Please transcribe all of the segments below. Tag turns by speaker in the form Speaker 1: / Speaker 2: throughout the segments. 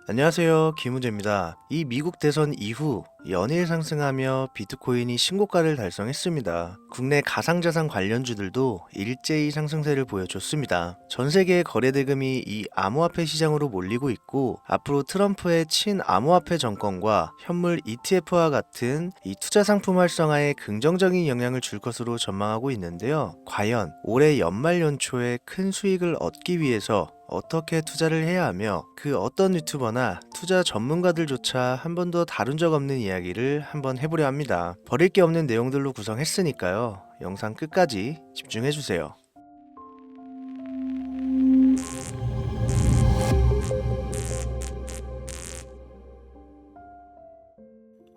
Speaker 1: 안녕하세요. 김우재입니다. 이 미국 대선 이후 연일 상승하며 비트코인이 신고가를 달성했습니다. 국내 가상자산 관련주들도 일제히 상승세를 보여줬습니다. 전 세계의 거래대금이 이 암호화폐 시장으로 몰리고 있고, 앞으로 트럼프의 친암호화폐 정권과 현물 ETF와 같은 이 투자 상품 활성화에 긍정적인 영향을 줄 것으로 전망하고 있는데요. 과연 올해 연말 연초에 큰 수익을 얻기 위해서 어떻게 투자를 해야 하며, 그 어떤 유튜버나 투자 전문가들조차 한 번도 다룬 적 없는 이야기를 한번 해보려 합니다. 버릴 게 없는 내용들로 구성했으니까요. 영상 끝까지 집중해주세요.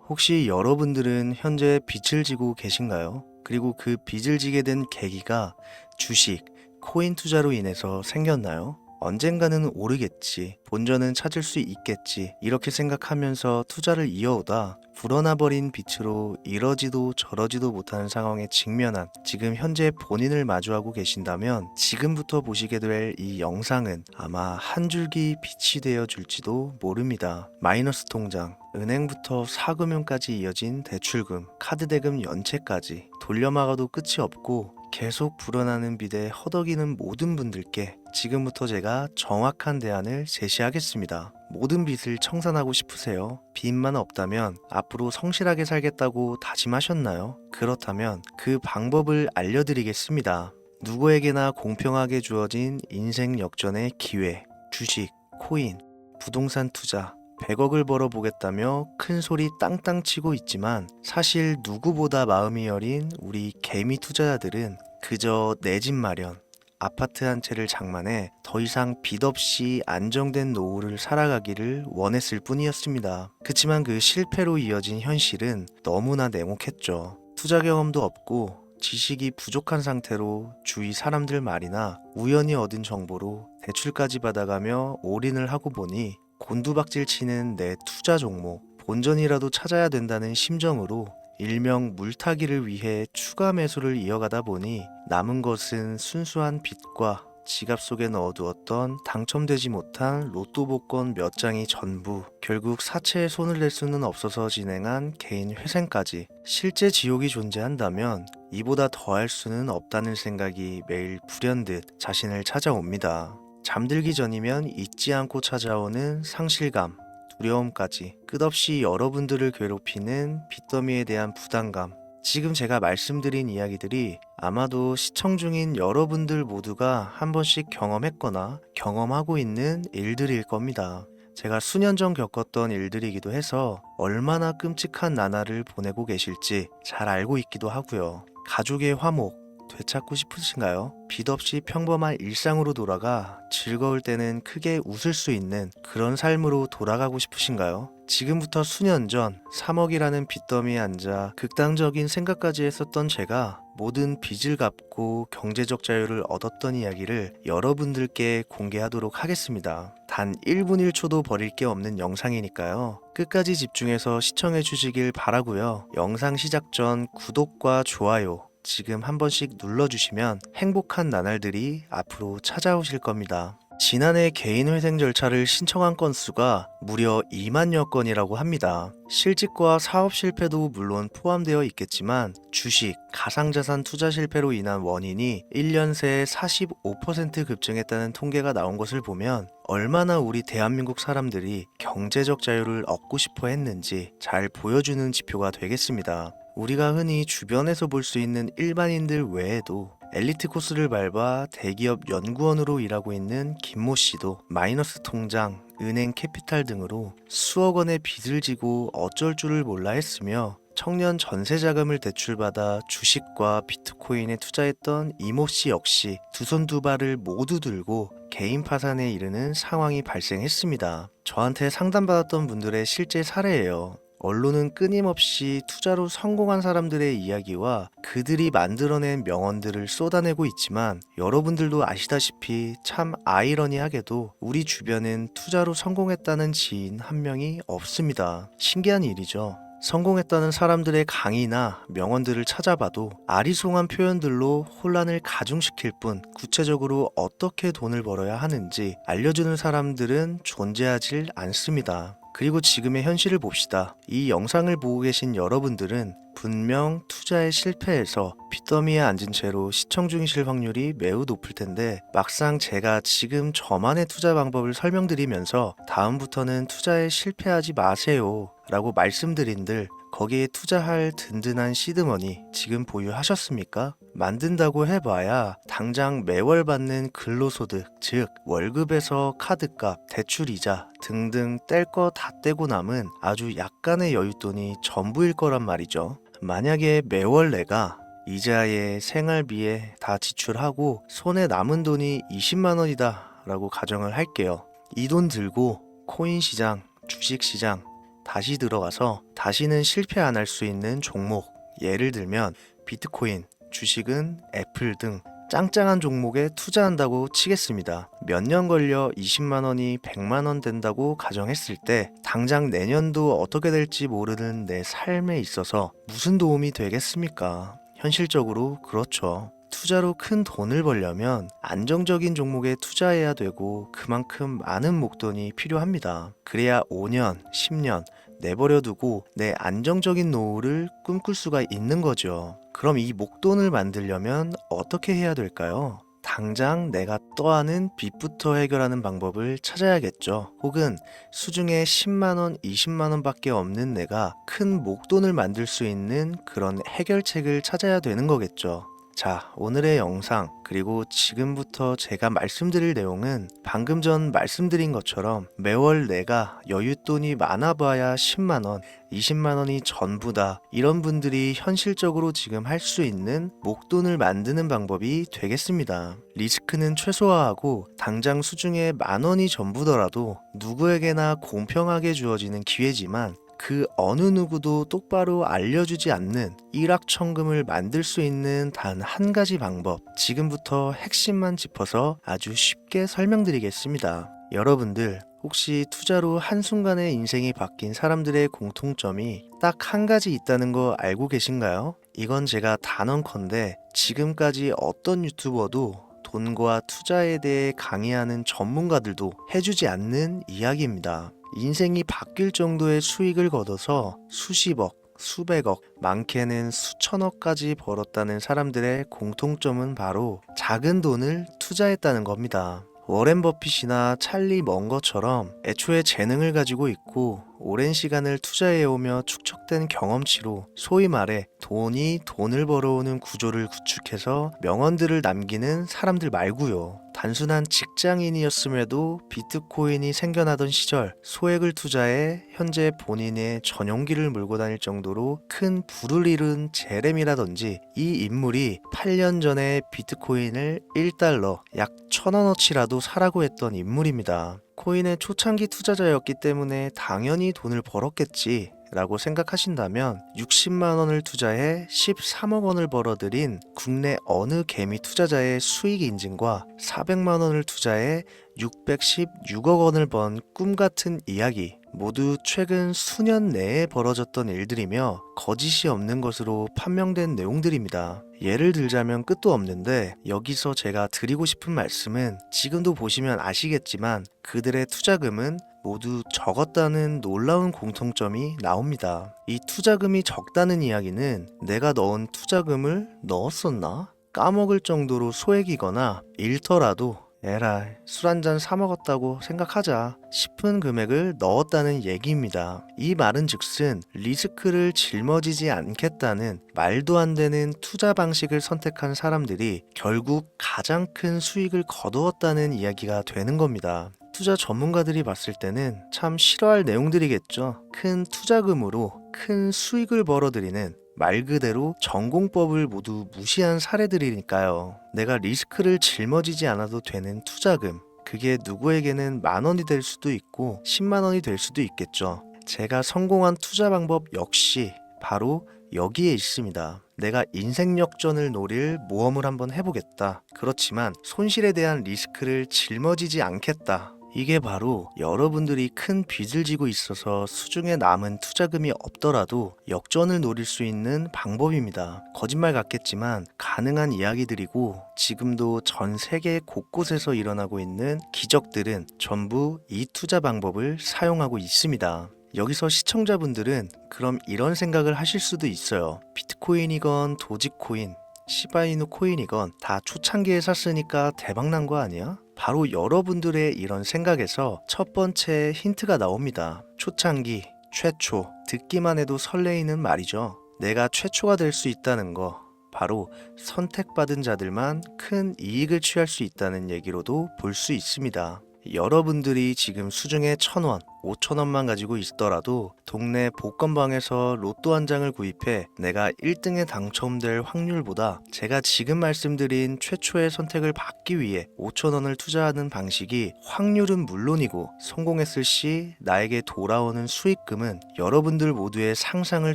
Speaker 1: 혹시 여러분들은 현재 빚을 지고 계신가요? 그리고 그 빚을 지게 된 계기가 주식, 코인 투자로 인해서 생겼나요? 언젠가는 오르겠지, 본전은 찾을 수 있겠지, 이렇게 생각하면서 투자를 이어오다 불어나 버린 빚으로 이러지도 저러지도 못하는 상황에 직면한 지금 현재 본인을 마주하고 계신다면, 지금부터 보시게 될 이 영상은 아마 한 줄기 빛이 되어 줄지도 모릅니다. 마이너스 통장, 은행부터 사금융까지 이어진 대출금, 카드 대금 연체까지 돌려막아도 끝이 없고 계속 불어나는 빚에 허덕이는 모든 분들께 지금부터 제가 정확한 대안을 제시하겠습니다. 모든 빚을 청산하고 싶으세요? 빚만 없다면 앞으로 성실하게 살겠다고 다짐하셨나요? 그렇다면 그 방법을 알려드리겠습니다. 누구에게나 공평하게 주어진 인생 역전의 기회, 주식, 코인, 부동산 투자, 100억을 벌어보겠다며 큰 소리 땅땅 치고 있지만, 사실 누구보다 마음이 여린 우리 개미 투자자들은 그저 내 집 마련, 아파트 한 채를 장만해 더 이상 빚 없이 안정된 노후를 살아가기를 원했을 뿐이었습니다. 그치만 그 실패로 이어진 현실은 너무나 냉혹했죠. 투자 경험도 없고 지식이 부족한 상태로 주위 사람들 말이나 우연히 얻은 정보로 대출까지 받아가며 올인을 하고 보니, 곤두박질 치는 내 투자 종목, 본전이라도 찾아야 된다는 심정으로 일명 물타기를 위해 추가 매수를 이어가다 보니, 남은 것은 순수한 빚과 지갑 속에 넣어두었던 당첨되지 못한 로또 복권 몇 장이 전부, 결국 사채에 손을 댈 수는 없어서 진행한 개인 회생까지. 실제 지옥이 존재한다면 이보다 더할 수는 없다는 생각이 매일 불현듯 자신을 찾아옵니다. 잠들기 전이면 잊지 않고 찾아오는 상실감, 두려움까지, 끝없이 여러분들을 괴롭히는 빚더미에 대한 부담감. 지금 제가 말씀드린 이야기들이 아마도 시청 중인 여러분들 모두가 한 번씩 경험했거나 경험하고 있는 일들일 겁니다. 제가 수년 전 겪었던 일들이기도 해서 얼마나 끔찍한 나날을 보내고 계실지 잘 알고 있기도 하고요. 가족의 화목 되찾고 싶으신가요? 빚 없이 평범한 일상으로 돌아가 즐거울 때는 크게 웃을 수 있는 그런 삶으로 돌아가고 싶으신가요? 지금부터 수년 전 3억이라는 빚더미에 앉아 극단적인 생각까지 했었던 제가 모든 빚을 갚고 경제적 자유를 얻었던 이야기를 여러분들께 공개하도록 하겠습니다. 단 1분 1초도 버릴 게 없는 영상이니까요. 끝까지 집중해서 시청해 주시길 바라고요. 영상 시작 전 구독과 좋아요 지금 한 번씩 눌러주시면 행복한 나날들이 앞으로 찾아오실 겁니다. 지난해 개인회생 절차를 신청한 건수가 무려 2만여 건이라고 합니다. 실직과 사업 실패도 물론 포함되어 있겠지만, 주식, 가상자산 투자 실패로 인한 원인이 1년 새에 45% 급증했다는 통계가 나온 것을 보면 얼마나 우리 대한민국 사람들이 경제적 자유를 얻고 싶어 했는지 잘 보여주는 지표가 되겠습니다. 우리가 흔히 주변에서 볼 수 있는 일반인들 외에도 엘리트 코스를 밟아 대기업 연구원으로 일하고 있는 김모 씨도 마이너스 통장, 은행 캐피탈 등으로 수억 원의 빚을 지고 어쩔 줄을 몰라 했으며, 청년 전세 자금을 대출받아 주식과 비트코인에 투자했던 이모 씨 역시 두 손 두 발을 모두 들고 개인 파산에 이르는 상황이 발생했습니다. 저한테 상담받았던 분들의 실제 사례예요. 언론은 끊임없이 투자로 성공한 사람들의 이야기와 그들이 만들어낸 명언들을 쏟아내고 있지만, 여러분들도 아시다시피 참 아이러니하게도 우리 주변엔 투자로 성공했다는 지인 한 명이 없습니다. 신기한 일이죠. 성공했다는 사람들의 강의나 명언들을 찾아봐도 아리송한 표현들로 혼란을 가중시킬 뿐 구체적으로 어떻게 돈을 벌어야 하는지 알려주는 사람들은 존재하질 않습니다. 그리고 지금의 현실을 봅시다. 이 영상을 보고 계신 여러분들은 분명 투자에 실패해서 빚더미에 앉은 채로 시청 중이실 확률이 매우 높을 텐데, 막상 제가 지금 저만의 투자 방법을 설명드리면서 다음부터는 투자에 실패하지 마세요 라고 말씀드린들 거기에 투자할 든든한 시드머니 지금 보유하셨습니까? 만든다고 해봐야 당장 매월 받는 근로소득, 즉 월급에서 카드값, 대출이자 등등 뗄 거 다 떼고 남은 아주 약간의 여윳돈이 전부일 거란 말이죠. 만약에 매월 내가 이자에 생활비에 다 지출하고 손에 남은 돈이 20만 원이다 라고 가정을 할게요. 이 돈 들고 코인 시장, 주식 시장 다시 들어가서 다시는 실패 안 할 수 있는 종목, 예를 들면 비트코인, 주식은 애플 등 짱짱한 종목에 투자한다고 치겠습니다. 몇 년 걸려 20만 원이 100만 원 된다고 가정했을 때 당장 내년도 어떻게 될지 모르는 내 삶에 있어서 무슨 도움이 되겠습니까? 현실적으로 그렇죠. 투자로 큰 돈을 벌려면 안정적인 종목에 투자해야 되고 그만큼 많은 목돈이 필요합니다. 그래야 5년, 10년 내버려 두고 내 안정적인 노후를 꿈꿀 수가 있는 거죠. 그럼 이 목돈을 만들려면 어떻게 해야 될까요? 당장 내가 떠안은 빚부터 해결하는 방법을 찾아야겠죠. 혹은 수중에 10만원, 20만원 밖에 없는 내가 큰 목돈을 만들 수 있는 그런 해결책을 찾아야 되는 거겠죠. 자, 오늘의 영상 그리고 지금부터 제가 말씀드릴 내용은 방금 전 말씀드린 것처럼 매월 내가 여윳돈이 많아봐야 10만원, 20만원이 전부다, 이런 분들이 현실적으로 지금 할 수 있는 목돈을 만드는 방법이 되겠습니다. 리스크는 최소화하고 당장 수중에 만원이 전부더라도 누구에게나 공평하게 주어지는 기회지만 그 어느 누구도 똑바로 알려주지 않는 일확천금을 만들 수 있는 단 한 가지 방법, 지금부터 핵심만 짚어서 아주 쉽게 설명드리겠습니다. 여러분들 혹시 투자로 한순간에 인생이 바뀐 사람들의 공통점이 딱 한 가지 있다는 거 알고 계신가요? 이건 제가 단언컨대 지금까지 어떤 유튜버도 돈과 투자에 대해 강의하는 전문가들도 해주지 않는 이야기입니다. 인생이 바뀔 정도의 수익을 거둬서 수십억, 수백억, 많게는 수천억까지 벌었다는 사람들의 공통점은 바로 작은 돈을 투자했다는 겁니다. 워렌 버핏이나 찰리 먼거처럼 애초에 재능을 가지고 있고 오랜 시간을 투자해오며 축적된 경험치로 소위 말해 돈이 돈을 벌어오는 구조를 구축해서 명언들을 남기는 사람들 말고요. 단순한 직장인이었음에도 비트코인이 생겨나던 시절 소액을 투자해 현재 본인의 전용기를 몰고 다닐 정도로 큰 부를 이룬 제렘이라든지, 이 인물이 8년 전에 비트코인을 1달러 약 1,000원어치라도 사라고 했던 인물입니다. 코인의 초창기 투자자였기 때문에 당연히 돈을 벌었겠지 라고 생각하신다면 60만 원을 투자해 13억 원을 벌어들인 국내 어느 개미 투자자의 수익 인증과 400만 원을 투자해 616억 원을 번 꿈같은 이야기, 모두 최근 수년 내에 벌어졌던 일들이며 거짓이 없는 것으로 판명된 내용들입니다. 예를 들자면 끝도 없는데 여기서 제가 드리고 싶은 말씀은 지금도 보시면 아시겠지만 그들의 투자금은 모두 적었다는 놀라운 공통점이 나옵니다. 이 투자금이 적다는 이야기는 내가 넣은 투자금을 넣었었나? 까먹을 정도로 소액이거나 잃더라도 에라이 술 한잔 사 먹었다고 생각하자 싶은 금액을 넣었다는 얘기입니다. 이 말은 즉슨 리스크를 짊어지지 않겠다는 말도 안 되는 투자 방식을 선택한 사람들이 결국 가장 큰 수익을 거두었다는 이야기가 되는 겁니다. 투자 전문가들이 봤을 때는 참 싫어할 내용들이겠죠. 큰 투자금으로 큰 수익을 벌어들이는 말 그대로 전공법을 모두 무시한 사례들이니까요. 내가 리스크를 짊어지지 않아도 되는 투자금, 그게 누구에게는 만 원이 될 수도 있고 10만 원이 될 수도 있겠죠. 제가 성공한 투자 방법 역시 바로 여기에 있습니다. 내가 인생 역전을 노릴 모험을 한번 해보겠다. 그렇지만 손실에 대한 리스크를 짊어지지 않겠다. 이게 바로 여러분들이 큰 빚을 지고 있어서 수중에 남은 투자금이 없더라도 역전을 노릴 수 있는 방법입니다. 거짓말 같겠지만 가능한 이야기들이고 지금도 전 세계 곳곳에서 일어나고 있는 기적들은 전부 이 투자 방법을 사용하고 있습니다. 여기서 시청자분들은 그럼 이런 생각을 하실 수도 있어요. 비트코인이건 도지코인, 시바이누 코인이건 다 초창기에 샀으니까 대박난 거 아니야? 바로 여러분들의 이런 생각에서 첫 번째 힌트가 나옵니다. 초창기, 최초, 듣기만 해도 설레이는 말이죠. 내가 최초가 될 수 있다는 거, 바로 선택받은 자들만 큰 이익을 취할 수 있다는 얘기로도 볼 수 있습니다. 여러분들이 지금 수중에 1,000원, 5,000원만 가지고 있더라도 동네 복권방에서 로또 한 장을 구입해 내가 1등에 당첨될 확률보다 제가 지금 말씀드린 최초의 선택을 받기 위해 5,000원을 투자하는 방식이 확률은 물론이고 성공했을 시 나에게 돌아오는 수익금은 여러분들 모두의 상상을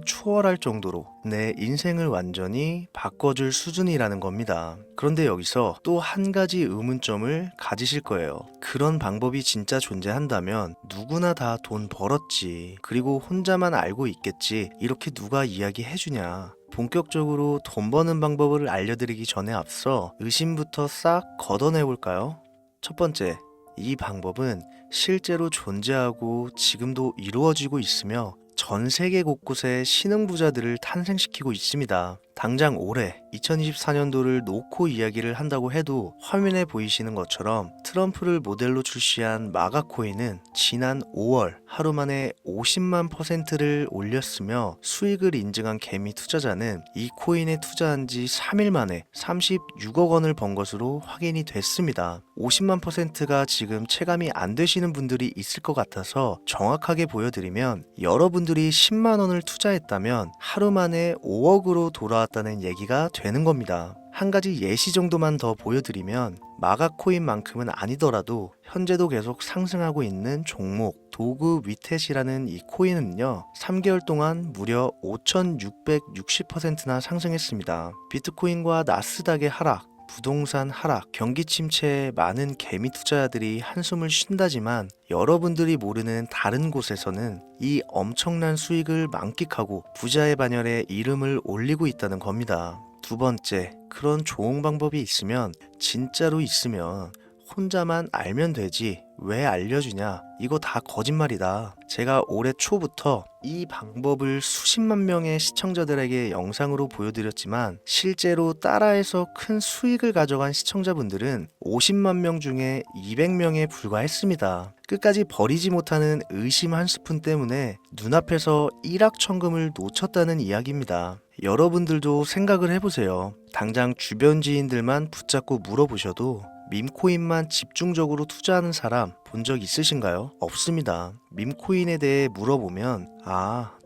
Speaker 1: 초월할 정도로 내 인생을 완전히 바꿔줄 수준이라는 겁니다. 그런데 여기서 또 한 가지 의문점을 가지실 거예요. 그런 방법이 진짜 존재한다면 누구나 다 돈 벌었지. 그리고 혼자만 알고 있겠지. 이렇게 누가 이야기해주냐. 본격적으로 돈 버는 방법을 알려드리기 전에 앞서 의심부터 싹 걷어내볼까요? 첫 번째, 이 방법은 실제로 존재하고 지금도 이루어지고 있으며 전 세계 곳곳에 신흥부자들을 탄생시키고 있습니다. 당장 올해 2024년도를 놓고 이야기를 한다고 해도 화면에 보이시는 것처럼 트럼프를 모델로 출시한 마가코인은 지난 5월 하루 만에 50만 %를 올렸으며 수익을 인증한 개미 투자자는 이 코인에 투자한 지 3일 만에 36억 원을 번 것으로 확인이 됐습니다. 50만 %가 지금 체감이 안 되시는 분들이 있을 것 같아서 정확하게 보여드리면 여러분들이 10만 원을 투자했다면 하루 만에 5억으로 돌아왔다는 얘기가 되는 겁니다. 한 가지 예시 정도만 더 보여드리면 마가코인만큼은 아니더라도 현재도 계속 상승하고 있는 종목 도구 위텟이라는 이 코인은요 3개월 동안 무려 5,660%나 상승했습니다. 비트코인과 나스닥의 하락, 부동산 하락, 경기 침체에 많은 개미 투자자들이 한숨을 쉰다지만 여러분들이 모르는 다른 곳에서는 이 엄청난 수익을 만끽하고 부자의 반열에 이름을 올리고 있다는 겁니다. 두 번째, 그런 좋은 방법이 있으면 진짜로 있으면 혼자만 알면 되지 왜 알려주냐? 이거 다 거짓말이다. 제가 올해 초부터 이 방법을 수십만 명의 시청자들에게 영상으로 보여드렸지만 실제로 따라해서 큰 수익을 가져간 시청자분들은 50만 명 중에 200명에 불과했습니다. 끝까지 버리지 못하는 의심 한 스푼 때문에 눈앞에서 일확천금을 놓쳤다는 이야기입니다. 여러분들도 생각을 해보세요. 당장 주변 지인들만 붙잡고 물어보셔도 밈코인만 집중적으로 투자하는 사람 본 적 있으신가요? 없습니다. 밈코인에 대해 물어보면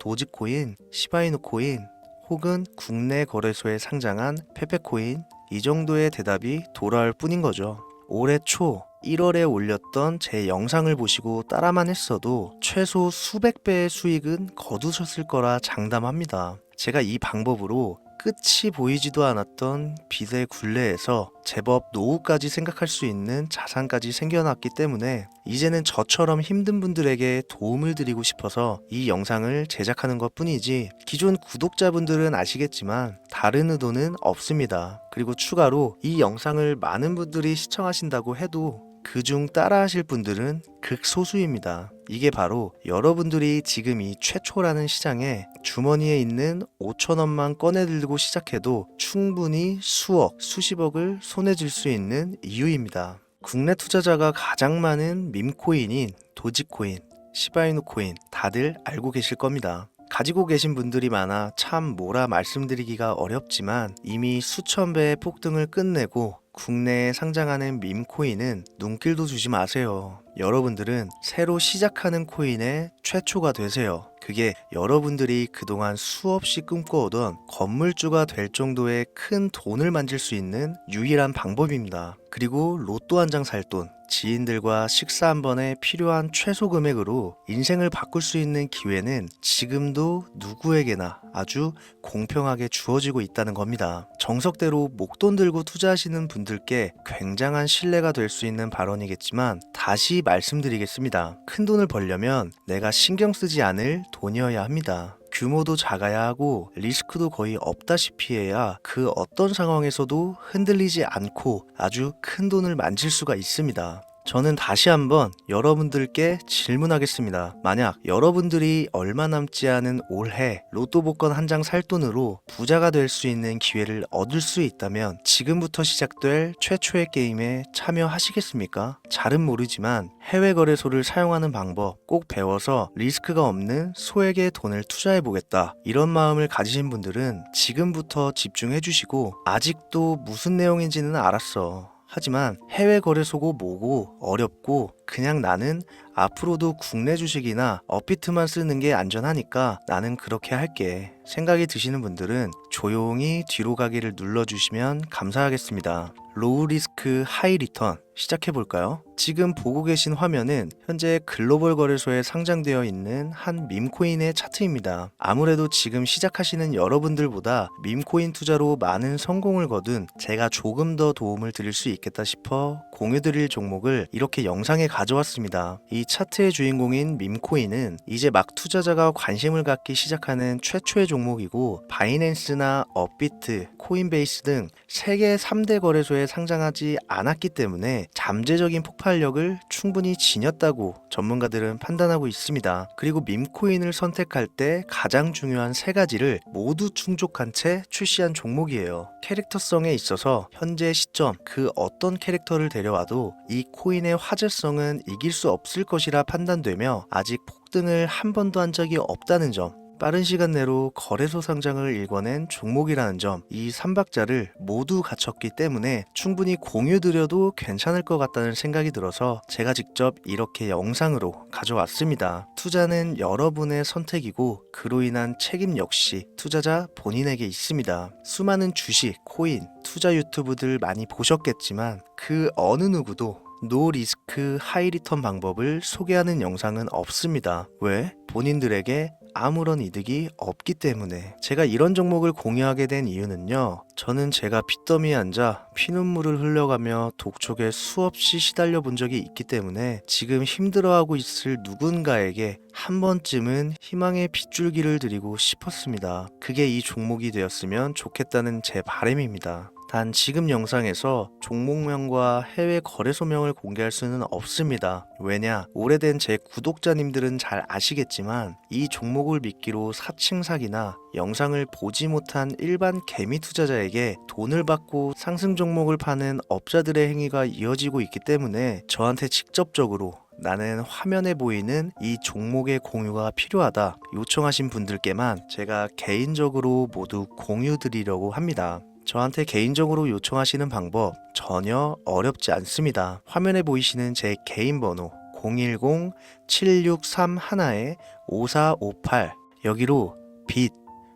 Speaker 1: 도지코인, 시바이누 코인 혹은 국내 거래소에 상장한 페페코인 이 정도의 대답이 돌아올 뿐인 거죠. 올해 초 1월에 올렸던 제 영상을 보시고 따라만 했어도 최소 수백 배의 수익은 거두셨을 거라 장담합니다. 제가 이 방법으로 끝이 보이지도 않았던 빚의 굴레에서 제법 노후까지 생각할 수 있는 자산까지 생겨났기 때문에 이제는 저처럼 힘든 분들에게 도움을 드리고 싶어서 이 영상을 제작하는 것 뿐이지 기존 구독자분들은 아시겠지만 다른 의도는 없습니다. 그리고 추가로 이 영상을 많은 분들이 시청하신다고 해도 그중 따라하실 분들은 극소수입니다. 이게 바로 여러분들이 지금 이 최초라는 시장에 주머니에 있는 5,000원만 꺼내들고 시작해도 충분히 수억, 수십억을 손에 쥘 수 있는 이유입니다. 국내 투자자가 가장 많은 밈코인인 도지코인, 시바이누 코인 다들 알고 계실 겁니다. 가지고 계신 분들이 많아 참 뭐라 말씀드리기가 어렵지만 이미 수천 배의 폭등을 끝내고 국내에 상장하는 밈코인은 눈길도 주지 마세요. 여러분들은 새로 시작하는 코인의 최초가 되세요. 그게 여러분들이 그동안 수없이 꿈꿔오던 건물주가 될 정도의 큰 돈을 만질 수 있는 유일한 방법입니다. 그리고 로또 한 장 살 돈, 지인들과 식사 한 번에 필요한 최소 금액으로 인생을 바꿀 수 있는 기회는 지금도 누구에게나 아주 공평하게 주어지고 있다는 겁니다. 정석대로 목돈 들고 투자하시는 분들께 굉장한 신뢰가 될 수 있는 발언이겠지만 다시 말씀드리겠습니다. 큰 돈을 벌려면 내가 신경 쓰지 않을 돈이어야 합니다. 규모도 작아야 하고 리스크도 거의 없다시피 해야 그 어떤 상황에서도 흔들리지 않고 아주 큰 돈을 만질 수가 있습니다. 저는 다시 한번 여러분들께 질문하겠습니다. 만약 여러분들이 얼마 남지 않은 올해 로또 복권 한 장 살 돈으로 부자가 될 수 있는 기회를 얻을 수 있다면 지금부터 시작될 최초의 게임에 참여하시겠습니까? 잘은 모르지만 해외 거래소를 사용하는 방법 꼭 배워서 리스크가 없는 소액의 돈을 투자해 보겠다. 이런 마음을 가지신 분들은 지금부터 집중해 주시고 아직도 무슨 내용인지는 알았어. 하지만 해외 거래소고 뭐고 어렵고 그냥 나는 앞으로도 국내 주식이나 업비트만 쓰는 게 안전하니까 나는 그렇게 할게 생각이 드시는 분들은 조용히 뒤로 가기를 눌러주시면 감사하겠습니다. 로우 리스크 하이 리턴 시작해볼까요? 지금 보고 계신 화면은 현재 글로벌 거래소에 상장되어 있는 한 밈코인의 차트입니다. 아무래도 지금 시작하시는 여러분들보다 밈코인 투자로 많은 성공을 거둔 제가 조금 더 도움을 드릴 수 있겠다 싶어 공유드릴 종목을 이렇게 영상에 가져왔습니다. 이 차트의 주인공인 밈코인은 이제 막 투자자가 관심을 갖기 시작하는 최초의 종목이고 바이낸스나 업비트, 코인베이스 등 세계 3대 거래소에 상장하지 않았기 때문에 잠재적인 폭발력을 충분히 지녔다고 전문가들은 판단하고 있습니다. 그리고 밈코인을 선택할 때 가장 중요한 세 가지를 모두 충족한 채 출시한 종목이에요. 캐릭터성에 있어서 현재 시점 그 어떤 캐릭터를 데려와도 이 코인의 화제성은 이길 수 없을 것이라 판단되며 아직 폭등을 한 번도 한 적이 없다는 점, 빠른 시간 내로 거래소 상장을 일궈낸 종목이라는 점, 이 3박자를 모두 갖췄기 때문에 충분히 공유드려도 괜찮을 것 같다는 생각이 들어서 제가 직접 이렇게 영상으로 가져왔습니다. 투자는 여러분의 선택이고 그로 인한 책임 역시 투자자 본인에게 있습니다. 수많은 주식, 코인, 투자 유튜브들 많이 보셨겠지만 그 어느 누구도 노 리스크 하이 리턴 방법을 소개하는 영상은 없습니다. 왜? 본인들에게 아무런 이득이 없기 때문에. 제가 이런 종목을 공유하게 된 이유는요, 저는 제가 빚더미에 앉아 피눈물을 흘려가며 독촉에 수없이 시달려 본 적이 있기 때문에 지금 힘들어하고 있을 누군가에게 한 번쯤은 희망의 빗줄기를 드리고 싶었습니다. 그게 이 종목이 되었으면 좋겠다는 제 바람입니다. 단 지금 영상에서 종목명과 해외 거래소명을 공개할 수는 없습니다. 왜냐? 오래된 제 구독자님들은 잘 아시겠지만 이 종목을 미끼로 사칭 사기나 영상을 보지 못한 일반 개미 투자자에게 돈을 받고 상승 종목을 파는 업자들의 행위가 이어지고 있기 때문에 저한테 직접적으로 나는 화면에 보이는 이 종목의 공유가 필요하다 요청하신 분들께만 제가 개인적으로 모두 공유 드리려고 합니다. 저한테 개인적으로 요청하시는 방법 전혀 어렵지 않습니다. 화면에 보이시는 제 개인 번호 010-7631-5458 여기로 빚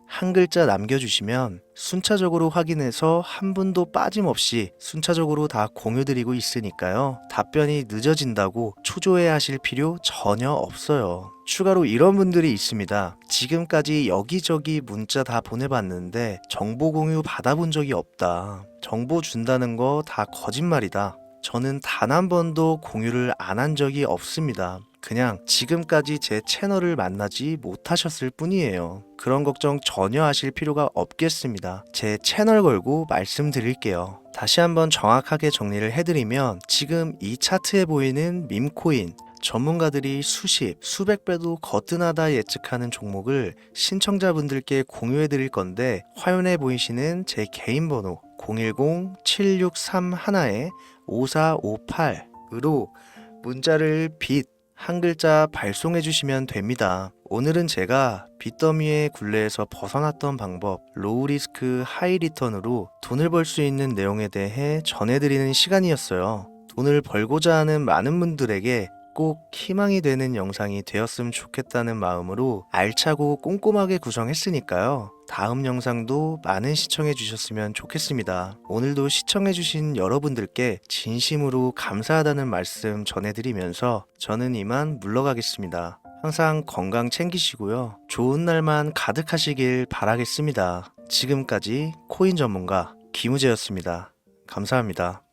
Speaker 1: 한 글자 남겨주시면 순차적으로 확인해서 한 분도 빠짐없이 순차적으로 다 공유드리고 있으니까요. 답변이 늦어진다고 초조해 하실 필요 전혀 없어요. 추가로 이런 분들이 있습니다. 지금까지 여기저기 문자 다 보내봤는데 정보 공유 받아본 적이 없다. 정보 준다는 거 다 거짓말이다. 저는 단 한 번도 공유를 안 한 적이 없습니다. 그냥 지금까지 제 채널을 만나지 못하셨을 뿐이에요. 그런 걱정 전혀 하실 필요가 없겠습니다. 제 채널 걸고 말씀드릴게요. 다시 한번 정확하게 정리를 해드리면 지금 이 차트에 보이는 밈코인 전문가들이 수십, 수백 배도 거뜬하다 예측하는 종목을 신청자분들께 공유해 드릴 건데 화면에 보이시는 제 개인 번호 010-7631-5458으로 문자를 빚 한 글자 발송해 주시면 됩니다. 오늘은 제가 빚더미의 굴레에서 벗어났던 방법, 로우 리스크 하이 리턴으로 돈을 벌 수 있는 내용에 대해 전해드리는 시간이었어요. 돈을 벌고자 하는 많은 분들에게 꼭 희망이 되는 영상이 되었으면 좋겠다는 마음으로 알차고 꼼꼼하게 구성했으니까요. 다음 영상도 많은 시청해 주셨으면 좋겠습니다. 오늘도 시청해 주신 여러분들께 진심으로 감사하다는 말씀 전해드리면서 저는 이만 물러가겠습니다. 항상 건강 챙기시고요. 좋은 날만 가득하시길 바라겠습니다. 지금까지 코인 전문가 김우재였습니다. 감사합니다.